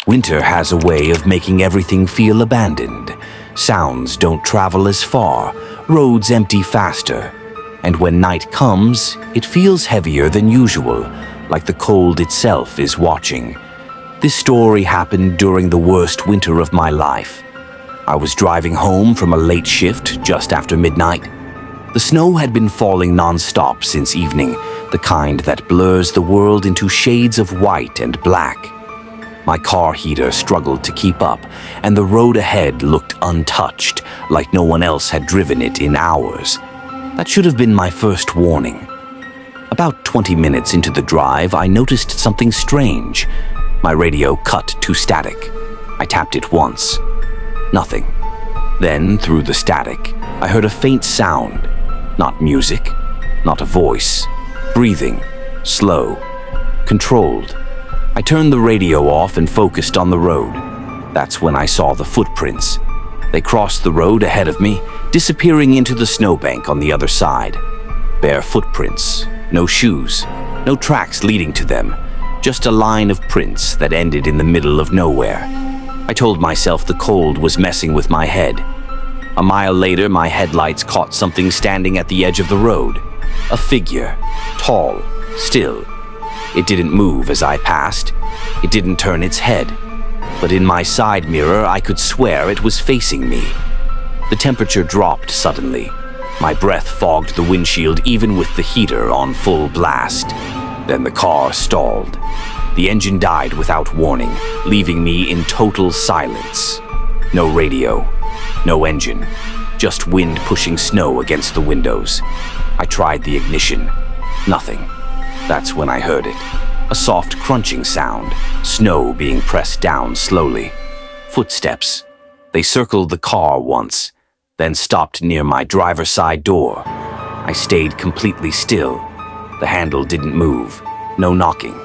Winter has a way of making everything feel abandoned. Sounds don't travel as far, roads empty faster, and when night comes, it feels heavier than usual, like the cold itself is watching. This story happened during the worst winter of my life. I was driving home from a late shift just after midnight. The snow had been falling non-stop since evening, the kind that blurs the world into shades of white and black. My car heater struggled to keep up, and the road ahead looked untouched, like no one else had driven it in hours. That should have been my first warning. About 20 minutes into the drive, I noticed something strange. My radio cut to static. I tapped it once. Nothing. Then, through the static, I heard a faint sound. Not music, not a voice. Breathing, slow, controlled. I turned the radio off and focused on the road. That's when I saw the footprints. They crossed the road ahead of me, disappearing into the snowbank on the other side. Bare footprints, no shoes, no tracks leading to them, just a line of prints that ended in the middle of nowhere. I told myself the cold was messing with my head. A mile later, my headlights caught something standing at the edge of the road. A figure, tall, still. It didn't move as I passed. It didn't turn its head. But in my side mirror, I could swear it was facing me. The temperature dropped suddenly. My breath fogged the windshield even with the heater on full blast. Then the car stalled. The engine died without warning, leaving me in total silence. No radio, no engine, just wind pushing snow against the windows. I tried the ignition. Nothing. That's when I heard it. A soft crunching sound, snow being pressed down slowly. Footsteps. They circled the car once, then stopped near my driver's side door. I stayed completely still. The handle didn't move. No knocking.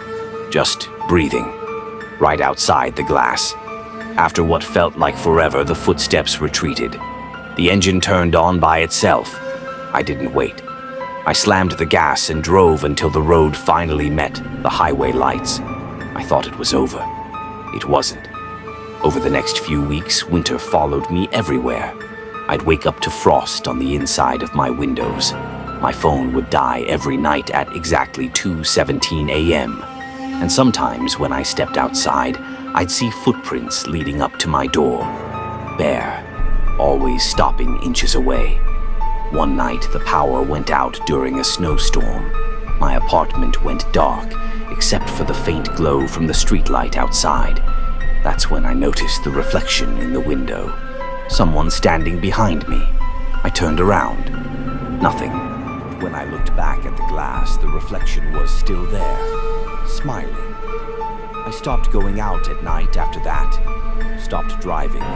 Just breathing. Right outside the glass. After what felt like forever, the footsteps retreated. The engine turned on by itself. I didn't wait. I slammed the gas and drove until the road finally met the highway lights. I thought it was over. It wasn't. Over the next few weeks, winter followed me everywhere. I'd wake up to frost on the inside of my windows. My phone would die every night at exactly 2:17 a.m. And sometimes when I stepped outside, I'd see footprints leading up to my door. Bare, always stopping inches away. One night, the power went out during a snowstorm. My apartment went dark, except for the faint glow from the streetlight outside. That's when I noticed the reflection in the window. Someone standing behind me. I turned around. Nothing. When I looked back at the glass, the reflection was still there, smiling. I stopped going out at night after that. Stopped driving.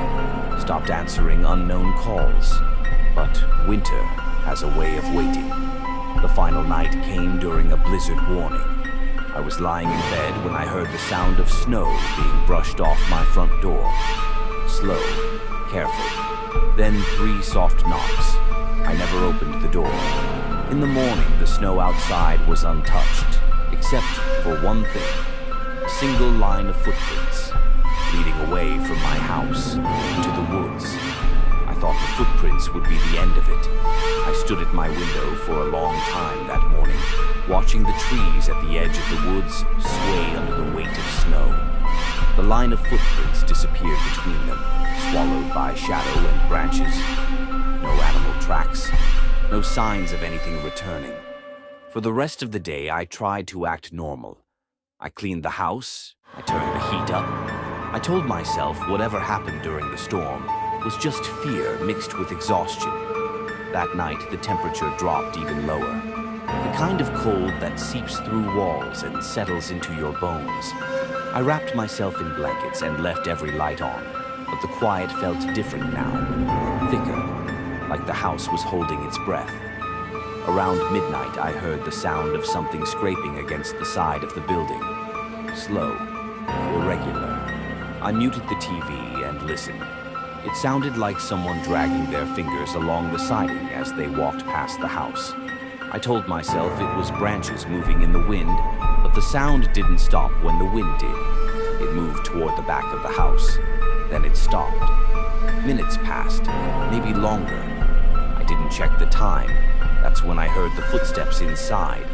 Stopped answering unknown calls. But winter has a way of waiting. The final night came during a blizzard warning. I was lying in bed when I heard the sound of snow being brushed off my front door. Slow, careful. Then 3 soft knocks. I never opened the door. In the morning, the snow outside was untouched, except for one thing. A single line of footprints, leading away from my house into the woods. I thought the footprints would be the end of it. I stood at my window for a long time that morning, watching the trees at the edge of the woods sway under the weight of snow. The line of footprints disappeared between them, swallowed by shadow and branches. No animal tracks, no signs of anything returning. For the rest of the day, I tried to act normal. I cleaned the house, I turned the heat up. I told myself whatever happened during the storm was just fear mixed with exhaustion. That night, the temperature dropped even lower. The kind of cold that seeps through walls and settles into your bones. I wrapped myself in blankets and left every light on, but the quiet felt different now, thicker, like the house was holding its breath. Around midnight, I heard the sound of something scraping against the side of the building. Slow, irregular. I muted the TV and listened. It sounded like someone dragging their fingers along the siding as they walked past the house. I told myself it was branches moving in the wind, but the sound didn't stop when the wind did. It moved toward the back of the house. Then it stopped. Minutes passed, maybe longer. I didn't check the time. That's when I heard the footsteps inside.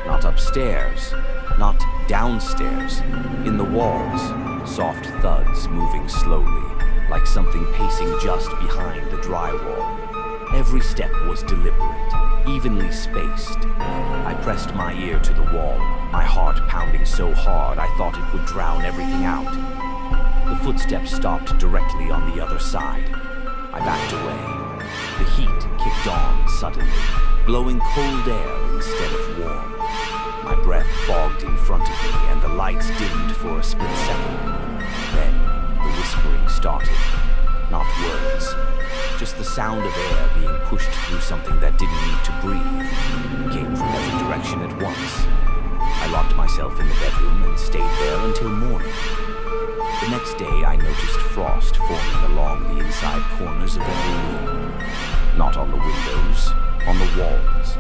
Not upstairs, not downstairs. In the walls, soft thuds moving slowly, like something pacing just behind the drywall. Every step was deliberate, evenly spaced. I pressed my ear to the wall, my heart pounding so hard I thought it would drown everything out. The footsteps stopped directly on the other side. I backed away. The heat kicked on suddenly, blowing cold air instead of warm. My breath fogged in front of me and the lights dimmed for a split second. Then the whispering started. Not words, just the sound of air being pushed through something that didn't need to breathe. It came from every direction at once. I locked myself in the bedroom and stayed there until morning. The next day I noticed frost forming along the inside corners of every room. Not on the windows, on the walls.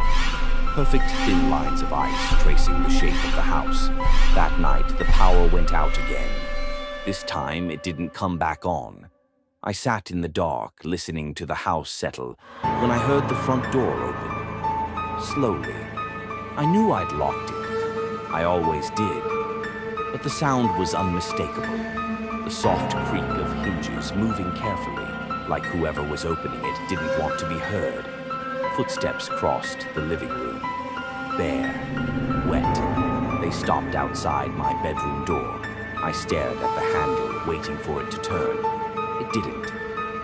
Perfect thin lines of ice tracing the shape of the house. That night the power went out again. This time it didn't come back on. I sat in the dark, listening to the house settle, when I heard the front door open. Slowly. I knew I'd locked it. I always did. But the sound was unmistakable. The soft creak of hinges moving carefully, like whoever was opening it didn't want to be heard. Footsteps crossed the living room. Bare. Wet. They stopped outside my bedroom door. I stared at the handle, waiting for it to turn. It didn't.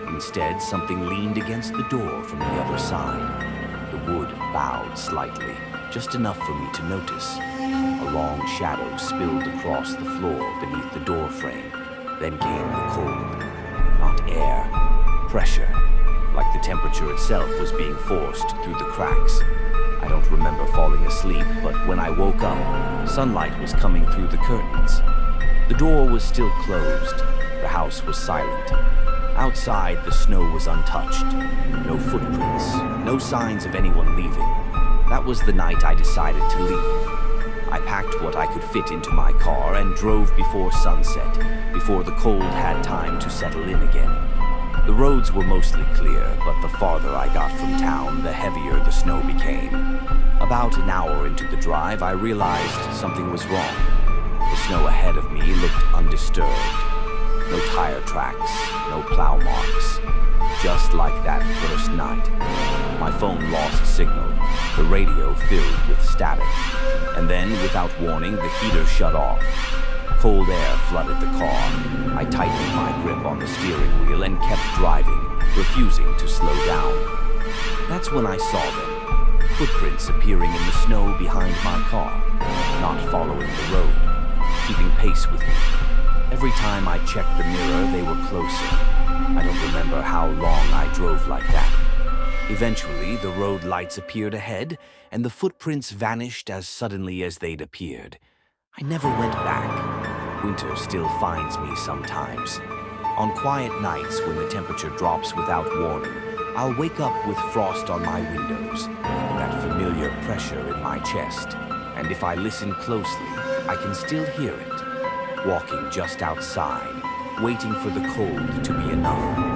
Instead, something leaned against the door from the other side. The wood bowed slightly, just enough for me to notice. A long shadow spilled across the floor beneath the door frame. Then came the cold. Not air. Pressure. Like the temperature itself was being forced through the cracks. I don't remember falling asleep, but when I woke up, sunlight was coming through the curtains. The door was still closed. The house was silent. Outside, the snow was untouched. No footprints, no signs of anyone leaving. That was the night I decided to leave. I packed what I could fit into my car and drove before sunset, before the cold had time to settle in again. The roads were mostly clear, but the farther I got from town, the heavier the snow became. About an hour into the drive, I realized something was wrong. The snow ahead of me looked undisturbed. No tire tracks, no plow marks. Just like that first night. My phone lost signal, the radio filled with static. And then, without warning, the heater shut off. Cold air flooded the car. I tightened my grip on the steering wheel and kept driving, refusing to slow down. That's when I saw them. Footprints appearing in the snow behind my car, not following the road, keeping pace with me. Every time I checked the mirror, they were closer. I don't remember how long I drove like that. Eventually, the road lights appeared ahead, and the footprints vanished as suddenly as they'd appeared. I never went back. Winter still finds me sometimes. On quiet nights when the temperature drops without warning, I'll wake up with frost on my windows and that familiar pressure in my chest. And if I listen closely, I can still hear it. Walking just outside, waiting for the cold to be enough.